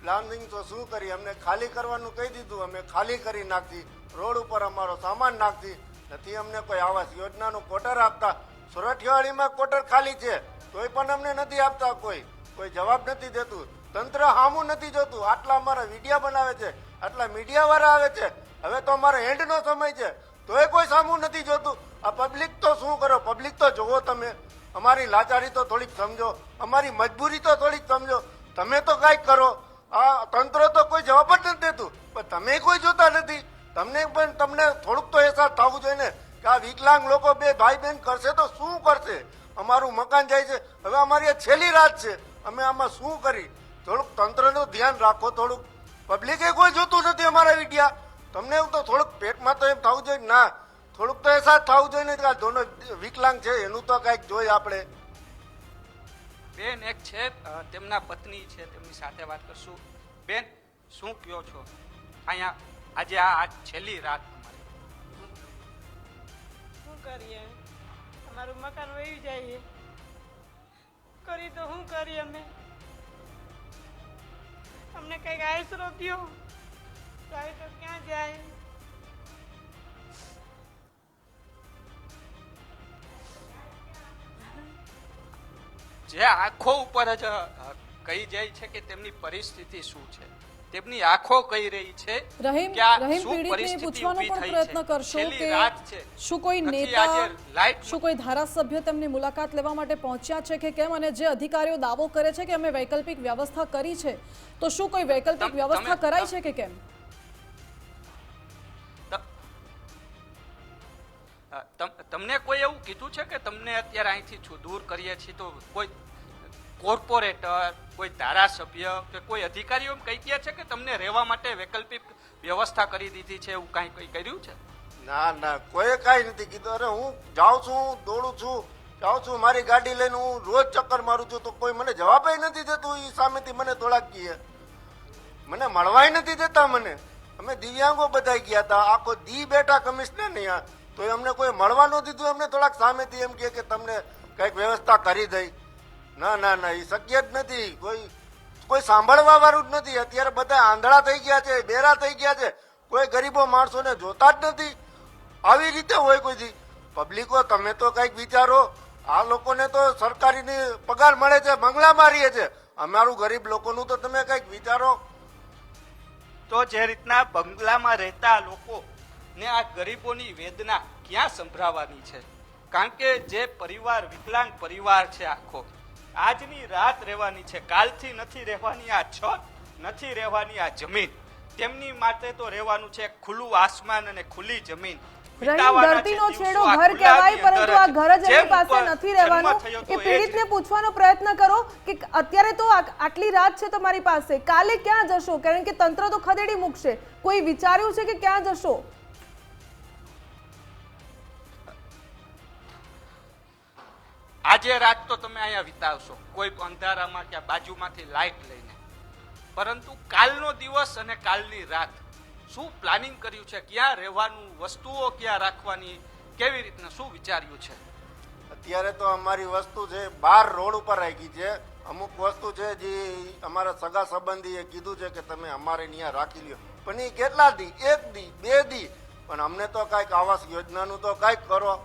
પ્લાનિંગ તો શું કરી, અમને ખાલી કરવાનું કહી દીધું. અમે ખાલી કરી નાખતી. રોડ ઉપર અમારો સામાન નાખતી. નથી અમને કોઈ આવાસ યોજનાનું ક્વોટર આપતા. સુરઠિયાળીમાં ક્વોટર ખાલી છે તોય પણ અમને નથી આપતા. કોઈ જવાબ નથી દેતું. તંત્ર હામું નથી જોતું. આટલા અમારા વિડીયા બનાવે છે, આટલા મીડિયા વાળા આવે છે. હવે તો અમારો એન્ડનો સમય છે તોય કોઈ સામું નથી જોતું. આ પબ્લિક તો શું કરો? પબ્લિક તો જોવો તમે. અમારી લાચારી તો થોડીક સમજો, અમારી મજબૂરી તો થોડીક સમજો. તમે તો કાંઈક કરો. આ તંત્ર તો કોઈ જવાબ જ નથી દેતું, પણ તમે કોઈ જોતા નથી. તમને થોડુંક તો અહેસાસ થવું જોઈએ ને કે આ વિકલાંગ લોકો બે ભાઈ બહેન કરશે તો શું કરશે? અમારું મકાન જાય છે, હવે અમારી આ છેલ્લી રાત છે, અમે આમાં શું કરી? થોડુંક તંત્રનું ધ્યાન રાખો, થોડુંક પબ્લિકે કોઈ જોતું નથી અમારા વિડિયા. તમને એવું તો થોડુંક પેટમાં તો એમ થવું જોઈએ ના, થોડુંક તો અહેસાસ થવું જોઈએ ને કે આ દોનો વિકલાંગ છે એનું તો કંઈક જોઈએ આપણે. બેન એક છે તેમના પત્ની છે, તેમની સાથે વાત કરશું. બેન શું કહો છો અહીંયા આજે આ છેલ્લી રાત તમારી? શું કરીએ, અમારું મકાન વહી જાય કરી તો શું કરીએ? અમને કઈક આશરો દ્યો, જાય તો ક્યાં જાય? જે આંખો ઉપર જ કહી જાય છે કે તેમની પરિસ્થિતિ શું છે, તેમની આંખો કહી રહી છે રહીમ કે આ રહીમ શું પીડિતને પરિસ્થિતિ પૂછવાનો ઊભી પણ થઈ પ્રયત્ન છે. કરશો છેલ્લી કે રાત છે. શું કોઈ નથી નેતા, આજે લાઇટ શું કોઈ ધારાસભ્ય તેમની મુલાકાત લેવા માટે પહોંચ્યા છે કે કેમ? અને જે અધિકારીઓ દાવો કરે છે કે અમે વૈકલ્પિક વ્યવસ્થા કરી છે, તો શું કોઈ વૈકલ્પિક વ્યવસ્થા કરાઈ છે કે કેમ? તમને કોઈ એવું કીધું છે કે તમને અત્યારે અહીંથી દૂર કરીએ છીએ તો કોઈ કોર્પોરેટર, કોઈ ધારાસભ્ય કે કોઈ અધિકારીઓ એમ કહી ગયા છે કે તમને રહેવા માટે વૈકલ્પિક વ્યવસ્થા કરી દીધી છે, એવું કાંઈ કઈ કર્યું છે? ના ના, કોઈ કાંઈ નથી કીધું. અરે હું જાઉં છું, દોડું છું, જાઉં છું મારી ગાડી લઈને, હું રોજ ચક્કર મારું છું તો કોઈ મને જવાબ નથી દેતું. એ સામેથી મને થોડાક કહે, મને મળવાય નથી દેતા મને. અમે દિવ્યાંગો બધા ગયા હતા, આખો દી બેઠા કમિશનર ને ત્યાં, તો અમને કોઈ મળવા ન દીધું. અમને થોડાક સામેથી એમ કહે કે તમને કંઈક વ્યવસ્થા કરી દઈ. ના ના ના, એ શક્ય જ નથી. કોઈ સાંભળવા વાળું જ નથી. અત્યારે બધા આંધળા થઈ ગયા છે, બેરા થઈ ગયા છે, કોઈ ગરીબો માણસોને જોતા જ નથી. આવી રીતે હોય કોઈથી? પબ્લિકો તમે તો કંઈક વિચારો. આ લોકોને તો સરકારીની પગાર મળે છે, બંગલા મારીએ છે, અમારું ગરીબ લોકોનું તો તમે કંઈક વિચારો. તો જે રીતના બંગલામાં રહેતા લોકો ને આ ગરીબોની વેદના ક્યાં સંભળાવવાની છે? કારણ કે જે પરિવાર વિકલાંગ પરિવાર છે આખો, આજની રાત રહેવાની છે, કાલથી નથી રહેવાની આ છત, નથી રહેવાની આ જમીન. તેમની માટે તો રહેવાનું છે ખુલ્લું આસમાન અને ખુલ્લી જમીન. ધરતીનો છેડો ઘર કહેવાય, પરંતુ આ ઘર જ એની પાસે નથી રહેવાનું. એ પીડિતને પૂછવાનો પ્રયત્ન કરો કે અત્યારે તો આટલી રાત છે તમારી પાસે, કાલે ક્યાં જશો? કારણ કે તંત્ર તો ખદેડી મૂકશે. કોઈ વિચાર્યું છે કે ક્યાં જશો? આજે રાત તો તમે અહીંયા વિતાવશો, કોઈ અંધારામાં કે બાજુમાંથી લાઈટ લઈને, પરંતુ કાલનો દિવસ અને કાલની રાત શું પ્લાનિંગ કર્યું છે? ક્યાં રહેવાનું, વસ્તુઓ ક્યાં રાખવાની, કેવી રીતના શું વિચાર્યું છે? અત્યારે તો અમારી વસ્તુ છે બાર રોડ ઉપર રાખી છે. અમુક વસ્તુ છે જે અમારા સગા સંબંધીએ કીધું છે કે તમે અમારે ત્યાં રાખી લ્યો, પણ એ કેટલા દી? 1 દી 2 દી? પણ અમને તો કાંઈક આવાસ યોજનાનું તો કાંઈક કરો.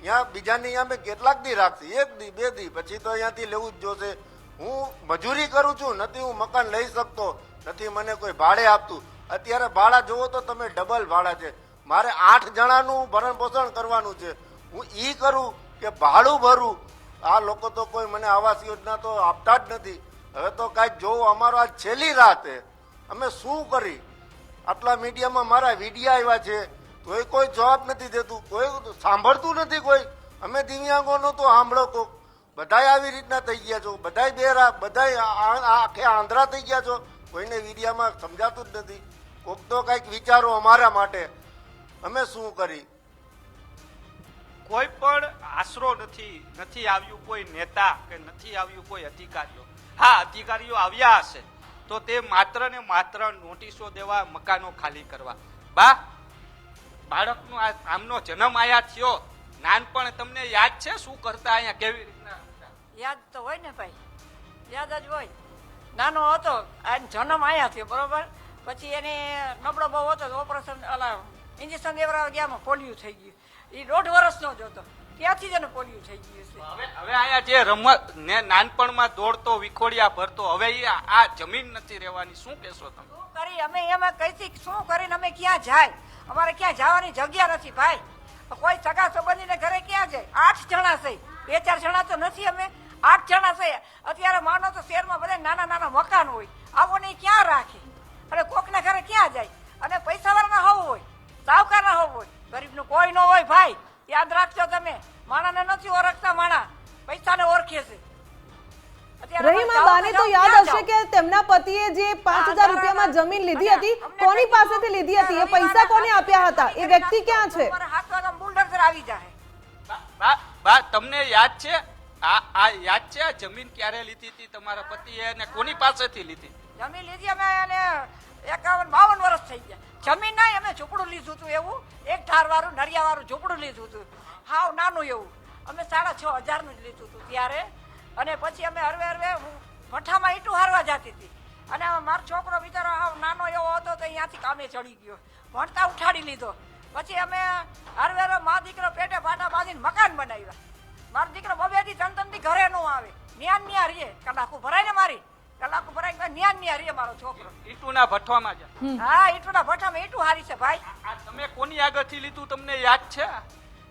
ત્યાં બીજાની ત્યાં મેં કેટલાક દી રાખશે? 1 દી 2 દી, પછી તો અહીંયાથી લેવું જ જોશે. હું મજૂરી કરું છું, નથી હું મકાન લઈ શકતો, નથી મને કોઈ ભાડે આપતું. અત્યારે ભાડા જોવો તો તમે ડબલ ભાડા છે. મારે 8 જણાનું ભરણ પોષણ કરવાનું છે. હું ઈ કરું કે ભાડું ભરું? આ લોકો તો કોઈ મને આવાસ યોજના તો આપતા જ નથી. હવે તો કાંઈક જોવું. અમારો આ છેલ્લી રાત છે, અમે શું કરી? આટલા મીડિયામાં મારા વિડિયા આવ્યા છે, તોય કોઈ જવાબ નથી દેતું, કોઈ સાંભળતું નથી કોઈ. અમે દિવ્યાંગોનો તો સાંભળો કોક. બધાય આવી રીતના થઈ ગયા છો, બધાય બેરા, બધાય આખે આંધળા થઈ ગયા છો. કોઈને વિડિયામાં સમજાતું જ નથી. કોક તો કંઈક વિચારો અમારા માટે. અમે શું કરી? કોઈ પણ આશરો નથી આવ્યું કોઈ નેતા કે નથી આવ્યું કોઈ અધિકારીઓ. હા, અધિકારીઓ આવ્યા હશે તો તે માત્ર ને માત્ર નોટિસો દેવા, મકાનો ખાલી કરવા. બાળકનો આમનો જન્મ આયા થયો, નાનપણ તમને યાદ છે શું કરતા અહીંયા, કેવી રીતના? યાદ તો હોય ને ભાઈ, યાદ જ હોય. નાનો હતો, આ જન્મ આયા થયો બરોબર, પછી એને નબળો બહુ હતો, ઓપરેશન ઇન્જેક્શન દેવડાવવા ગયા, પોલિયો થઈ ગયું. એ 1.5 વર્ષનો જ હતો, ત્યાંથી જ એને પોલિયો થઈ ગયું છે. હવે અહીંયા જે રમત ને નાનપણમાં દોડતો, વિખોડિયા ભરતો, હવે આ જમીન નથી રહેવાની, શું કહેશો તમે? શું કરી અમે એમાં કઈથી શું કરીને અમે ક્યાં જાય? અમારે ક્યાં જવાની જગ્યા નથી ભાઈ. કોઈ સગા સંબંધીને ઘરે ક્યાં જાય? 8 જણા છે, 2-4 જણા તો નથી. અમે 8 જણા છે. અત્યારે માનો તો શહેરમાં બધા નાના નાના મકાન હોય, આવો ક્યાં રાખે? અને કોકના ઘરે ક્યાં જાય? અને પૈસાવાળાના હોવું હોય, સાવકારના હોવું હોય, ગરીબનું કોઈ ન હોય ભાઈ. યાદ રાખજો તમે, માણાને નથી ઓળખતા, માણા પૈસાને ઓળખે છે. અત્યારે રહીમ, આ જાઓ બાને તો જાઓ, યાદ ક્યાં હશે જાઓ? કે તેમના પતિએ જે 5000 રૂપિયામાં જમીન લીધી હતી, કોની પાસેથી લીધી હતી? એ પૈસા કોને આપ્યા હતા? એ વ્યક્તિ ક્યાં છે? બપોરે 7 વાગે બુલડોઝર આવી જાય. બા તમને યાદ છે આ યાદ છે આ જમીન ક્યારે લીધી હતી તમારા પતિએ અને કોની પાસેથી લીધી? જમીન લીધી અમે અને 51-52 વર્ષ થઈ ગયા. જમીન નહીં, અમે ઝૂંપડું લીધું હતું, એવું એક ઢાર વાળું નરિયા વાળું ઝૂંપડું લીધું હતું, હાવ નાનું એવું. અમે 6,500 નું જ લીધું હતું ત્યારે. અને પછી અમે હરવે હરવે ભઠ્ઠામાં ઈંટું હારવા જતી હતી. અને મારો છોકરો બિચારો હાવ નાનો એવો હતો તો અહીંયાથી કામે ચડી ગયો, ભણતા ઉઠાડી લીધો. પછી અમે હરવે હરવે મા દીકરો પેટે પાટા બાંધીને મકાન બનાવ્યા. મારો દીકરો 2 દી 3 દી ઘરે ન આવે, ન્યા રહીએ. કલાકું ભરાય ને મારી, કલાકું ભરાય ન્યા રહીએ મારો છોકરો. ઈંટુના ભઠ્ઠામાં જ? હા, ઈંટુના ભઠ્ઠામાં ઈંટું હારી છે ભાઈ. આ તમે કોની આગળથી લીધું તમને યાદ છે?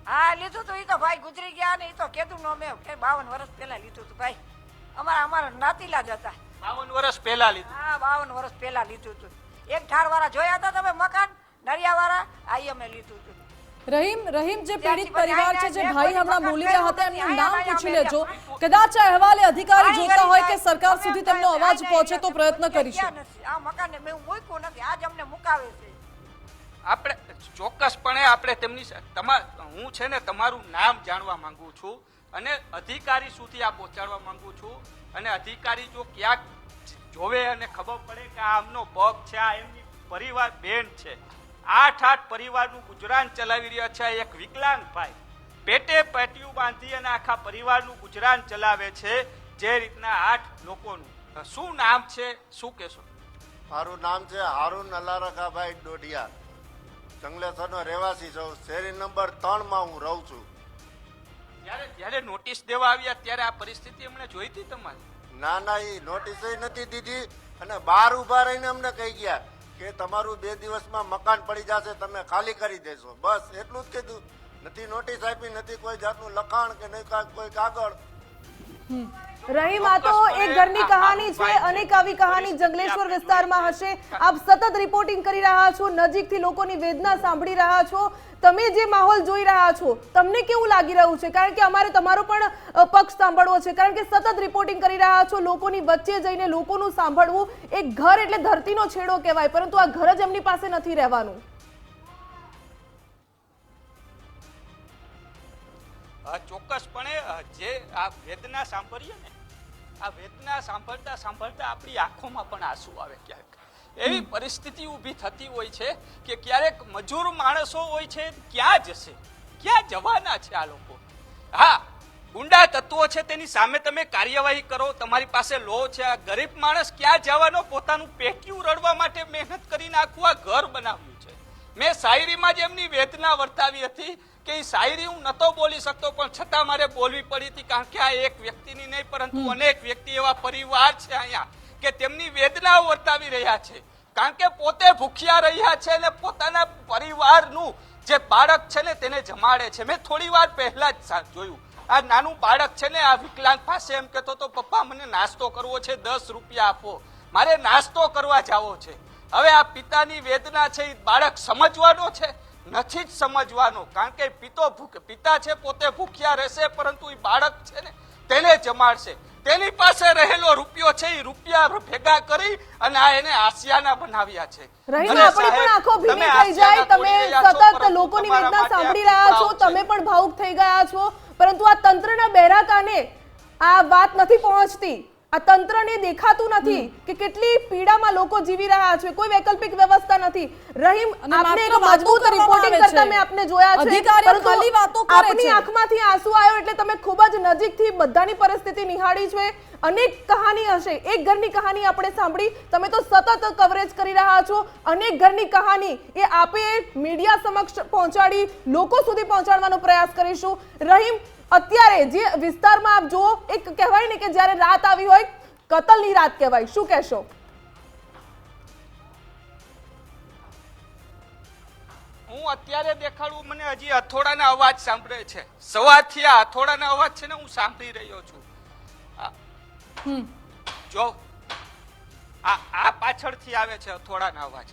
હા, લીધું તું. ઈ તો ભાઈ ગુજરી ગયા ને, ઈ તો કીધું નો મેં 52 વર્ષ પહેલા લીધું હતું ભાઈ. અમારા નાતીલા જ હતા. 52 વર્ષ પહેલા લીધું? હા, 52 વર્ષ પહેલા લીધું હતું. એક ઢાર વાળા જોયા હતા તમે મકાન, નરિયા વાળા, આ અમે લીધું હતું. રહીમ, જે પીડિત પરિવાર છે, જે ભાઈ હમણાં બોલી રહ્યા હતા, એમનું નામ પૂછી લેજો. કદાચ આ અહેવાલે અધિકારી જોતા હોય કે સરકાર સુધી તેમનો અવાજ પહોંચે તો પ્રયત્ન કરીશું. આ મકાનને મેં મૂક્યું નથી, આજ અમને મુકાવે છે. આપણે ચોક્કસપણે આપણે તેમની હું છે ને તમારું નામ જાણવા માંગુ છું અને અધિકારી સુધી આ પહોંચાડવા માંગુ છું. અને અધિકારી જો ક્યાંક જોવે અને ખબર પડે કે આ આમનો પગ છે, આ એમની પરિવાર બેન છે, 8 પરિવારનું ગુજરાન ચલાવી રહ્યા છે, એક વિકલાંગ ભાઈ પેટે પેટીયું બાંધી અને આખા પરિવારનું ગુજરાન ચલાવે છે, જે રીતના 8 લોકોનું. શું નામ છે, શું કહેશો? મારું નામ છે હારૂન અલારકાભાઈ ડોડિયા, જંગલેશ્વરનો રહેવાસી છું. શેરી નંબર 3 માં હું રહું છું. જ્યારે નોટિસ દેવા આવ્યા ત્યારે આ પરિસ્થિતિ અમને જોઈ હતી તમારી? ના, એ નોટિસ નથી દીધી અને બહાર ઉભા રહીને અમને કહી ગયા કે તમારું 2 દિવસમાં મકાન પડી જશે, તમે ખાલી કરી દેશો. બસ એટલું જ કીધું. નથી નોટિસ આપી, નથી કોઈ જાતનું લખાણ કે નહીં કોઈ કાગળ. રહીમ, આ તો એક ઘરની કહાની છે. અનેક આવી કહાની જંગલેશ્વર વિસ્તારમાં હશે. આપ સતત રિપોર્ટિંગ કરી રહ્યા છો, નજીકથી લોકોની વેદના સાંભળી રહ્યા છો. તમે જે માહોલ જોઈ રહ્યા છો, તમને કેવું લાગી રહ્યું છે? કારણ કે અમારે તમારો પણ પક્ષ સાંભળવો છે, કારણ કે સતત રિપોર્ટિંગ કરી રહ્યા છો. લોકોની વચ્ચે જઈને લોકોનું સાંભળવું. એક ઘર એટલે ધરતીનો છેડો કહેવાય, પરંતુ આ ઘર જ એમની પાસે નથી રહેવાનું. ચોક્કસપણે જે આ વેદના સાંભળીએ ને, આ વેદના સાંભળતા સાંભળતા આપણી આંખોમાં પણ આંસુ આવે. ક્યારેક એવી પરિસ્થિતિ ઊભી થતી હોય છે કે ક્યારેક મજૂર માણસો હોય છે, ક્યાં જશે, ક્યાં જવાના છે આ લોકો? હા, ગુંડા તત્વો છે, તેની સામે તમે કાર્યવાહી કરો, તમારી પાસે લો છે. આ ગરીબ માણસ ક્યાં જવાનો? પોતાનું પેટીયું રડવા માટે મહેનત કરીને આખું આ ઘર બનાવ્યું છે. મેં શાયરીમાં જ એમની વેદના વર્તાવી હતી કે એ શાયરી હું નતો બોલી શકતો, પણ છતાં મારે બોલવી પડી હતી, કારણ કે આ એક વ્યક્તિની નહીં પરંતુ અનેક વ્યક્તિ એવા પરિવાર છે અહીંયા કે તેમની વેદનાઓ વર્તાવી રહ્યા છે. કારણ કે પોતે ભૂખ્યા રહ્યા છે અને પોતાના પરિવારનું જે બાળક છે ને તેને જમાડે છે. મેં થોડી વાર પહેલા જ જોયું, આ નાનું બાળક છે ને, આ વિકલાંગ પાસે એમ કહેતો તો, પપ્પા મને નાસ્તો કરવો છે, 10 રૂપિયા આપો, મારે નાસ્તો કરવા જાવો છે. હવે આ પિતાની વેદના છે એ બાળક સમજવાનો છે? નથી જ સમજવાનો, કારણ કે પિતા છે પોતે ભૂખ્યા રહેશે, પરંતુ એ બાળક છે ને તેને જમાડશે. તેની પાસે રહેલો રૂપિયો છે એ રૂપિયા ભેગા કરી અને આ એને આસિયાના બનાવ્યા છે. રહીમ, આપણી પણ આંખો ભીની થઈ જાય. તમે સતત લોકોની વેદના સાંભળી રહ્યા છો, તમે પણ ભાવુક થઈ ગયા છો, પરંતુ આ તંત્રના બહેરા કાને આ વાત નથી પહોંચતી. આ તંત્રને દેખાતું નથી કે કેટલી પીડામાં લોકો જીવી રહ્યા છે. કોઈ વૈકલ્પિક વ્યવસ્થા નથી. રહીમ, આપને એક મજબૂત રિપોર્ટિંગ કરતા મેં આપને જોયા છે, પરંતુ આપની આંખમાંથી આંસુ આવ્યો એટલે તમે ખૂબ જ નજીકથી બધાની પરિસ્થિતિ નિહાળી છે. અનેક કહાની હશે. એક ઘરની કહાની આપણે સાંભળી, તમે તો સતત કવરેજ કરી રહ્યા છો. અનેક ઘરની કહાની એ આપે મીડિયા સમક્ષ પહોંચાડી, લોકો સુધી પહોંચાડવાનો પ્રયાસ કરીશું. રહીમ, અત્યારે જે વિસ્તારમાં આપ જુઓ, એક કહેવાય ને કે જ્યારે રાત આવી હોય, કતલની રાત કહેવાય. શું કહેશો? હું અત્યારે દેખાડું, મને હજી હથોડાના અવાજ સાંભળે છે. સવારથી આ હથોડાના અવાજ છે ને હું સાંભળી રહ્યો છું. જો આ પાછળથી આવે છે હથોડાના અવાજ,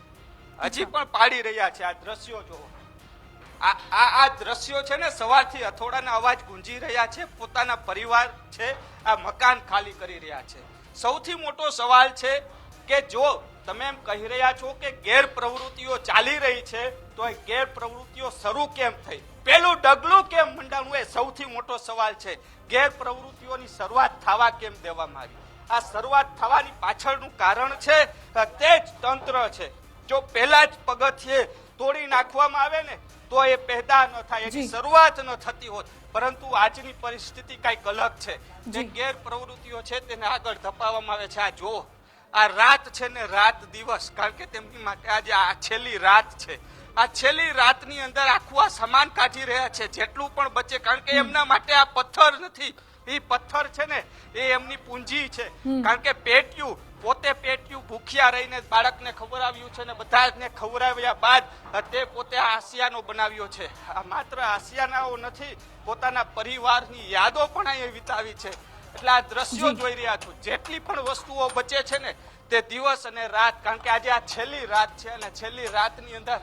હજી પણ પાડી રહ્યા છે. આ દ્રશ્યો જો આ દ્રશ્યો છે ને સવારથી હથોડાના અવાજ ગુંજી રહ્યા છે. પોતાના પરિવાર છે આ મકાન ખાલી કરી રહ્યા છે. સૌથી મોટો સવાલ છે કે જો તમે એમ કહી રહ્યા છો કે ગેરપ્રવૃત્તિઓ ચાલી રહી છે તો એ ગેરપ્રવૃત્તિઓ શરૂ કેમ થઈ, પેલું ડગલું કેમ મંડાણું, એ સૌથી મોટો સવાલ છે. ગેરપ્રવૃત્તિઓની શરૂઆત થવા કેમ દેવામાં આવી? આ શરૂઆત થવાની પાછળનું કારણ છે તે જ તંત્ર છે. જો પહેલા જ પગથિયે તોડી નાખવામાં આવે ને તો એ પેદા ન થાય, એની શરૂઆત ન થતી હોત. પરંતુ આજની પરિસ્થિતિ કઈક અલગ છે. જે ગેરપ્રવૃત્તિઓ છે તેને આગળ ધપાવવામાં આવે છે. આ જો આ રાત છે ને રાત દિવસ, કારણ કે તેમની માટે આજે આ છેલ્લી રાત છે. આ છેલ્લી રાતની અંદર આખું આ સામાન કાઢી રહ્યા છે જેટલું પણ બચે, કારણ કે એમના માટે આ પથ્થર નથી, એ પથ્થર છે ને એ એમની પૂંજી છે. કારણ કે પેટ્યું પોતે પેટ્યું ભૂખ્યા રહીને બાળકને ખવડાવ્યું છે ને બધાને ખવડાવ્યા બાદ તે પોતે આસિયાનો બનાવ્યો છે. આ માત્ર આસિયાનાઓ નથી, પોતાના પરિવારની યાદો પણ અહીંયા વિતાવી છે. એટલે આ દ્રશ્યો જોઈ રહ્યા છો. જેટલી પણ વસ્તુઓ બચે છે ને તે દિવસ અને રાત, કારણ કે આજે આ છેલ્લી રાત છે અને છેલ્લી રાતની અંદર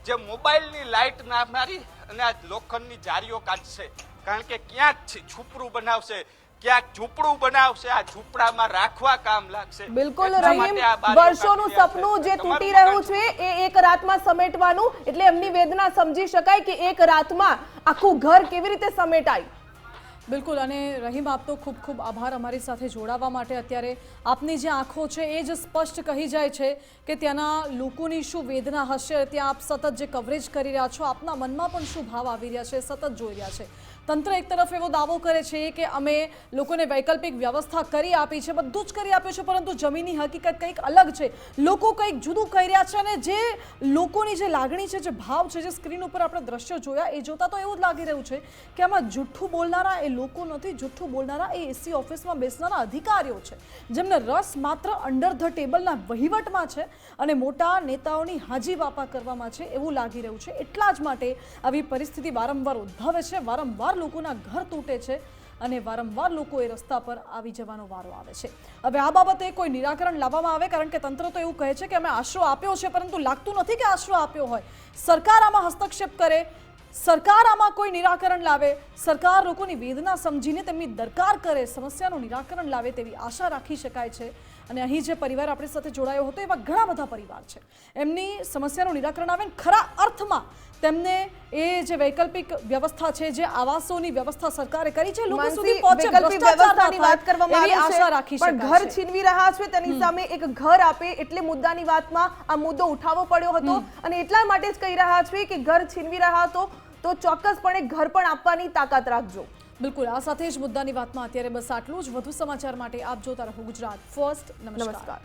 જે મોબાઈલની લાઈટ ના મારી અને આ લોખંડની જારીઓ કાઢશે, કારણ કે ક્યાંક છૂપરું બનાવશે, ક્યાંક ઝૂંપડું બનાવશે, આ ઝૂંપડામાં રાખવા કામ લાગશે. બિલકુલ રહીમ, વર્ષોનું સપનું જે તૂટી રહ્યું છે એ એક રાતમાં સમેટવાનું, એટલે એમની વેદના સમજી શકાય કે એક રાતમાં આખું ઘર કેવી રીતે સમેટાય. બિલકુલ. અને રહીમ, આપનો ખૂબ ખૂબ આભાર અમારી સાથે જોડાવા માટે. અત્યારે આપની જે આંખો છે એ જ સ્પષ્ટ કહી જાય છે કે ત્યાંના લોકોની શું વેદના હશે. ત્યાં આપ સતત જે કવરેજ કરી રહ્યા છો, આપના મનમાં પણ શું ભાવ આવી રહ્યા છે સતત જોઈ રહ્યા છે. તંત્ર એક તરફ એવો દાવો કરે છે કે અમે લોકોને વૈકલ્પિક વ્યવસ્થા કરી આપી છે, બધું જ કરી આપ્યું છે, પરંતુ જમીનની હકીકત કંઈક અલગ છે. લોકો કંઈક જુદું કહી રહ્યા છે અને જે લોકોની જે લાગણી છે, જે ભાવ છે, જે સ્ક્રીન ઉપર આપણે દ્રશ્યો જોયા એ જોતા તો એવું જ લાગી રહ્યું છે કે આમાં જુઠ્ઠું બોલનારા એ લોકો નથી, જુઠ્ઠું બોલનારા એ એસી ઓફિસમાં બેસનારા અધિકારીઓ છે, જેમને રસ માત્ર અંડર ધ ટેબલના વહીવટમાં છે અને મોટા નેતાઓની હાજી બાપા કરવામાં છે એવું લાગી રહ્યું છે. એટલા જ માટે આવી પરિસ્થિતિ વારંવાર ઉદ્ભવે છે, વારંવાર લોકોના ઘર તૂટે છે અને વારંવાર લોકો એ રસ્તા પર આવી જવાનો વારો આવે છે. હવે આ બાબતે કોઈ નિરાકરણ લાવવામાં આવે, કારણ કે તંત્ર તો એવું કહે છે કે અમે આશરો આપ્યો છે, પરંતુ લાગતું નથી કે આશરો આપ્યો હોય. સરકાર આમાં હસ્તક્ષેપ કરે, સરકાર આમાં કોઈ નિરાકરણ લાવે, સરકાર લોકોની વેદના સમજીને તેમની દરકાર કરે, સમસ્યાનું નિરાકરણ લાવે તેવી આશા રાખી શકાય છે. અને અહીં જે પરિવાર આપણી સાથે જોડાયો હતો એવા ઘણા બધા પરિવાર છે, એમની સમસ્યાનું નિરાકરણ આવે, ખરા અર્થમાં તેમને એ જે વૈકલ્પિક વ્યવસ્થા છે, જે આવાસોની વ્યવસ્થા સરકારે કરી છે, લોકો સુધી પહોંચે, વ્યવસ્થાની વાત કરવામાં આવી આશા રાખી પણ શકાય ઘર છીનવી રહ્યા છે તેની સામે એક ઘર આપે એટલે મુદ્દાની વાતમાં આ મુદ્દો ઉઠાવવો પડ્યો હતો. અને એટલા માટે જ કહી રહ્યા છે કે ઘર છીનવી રહ્યા તો ચોક્કસપણે ઘર પણ આપવાની તાકાત રાખજો. બિલકુલ. આ સાથે જ મુદ્દાની વાતમાં અત્યારે બસ આટલું જ. વધુ સમાચાર માટે આપ જોતા રહો ગુજરાત ફર્સ્ટ. નમસ્કાર.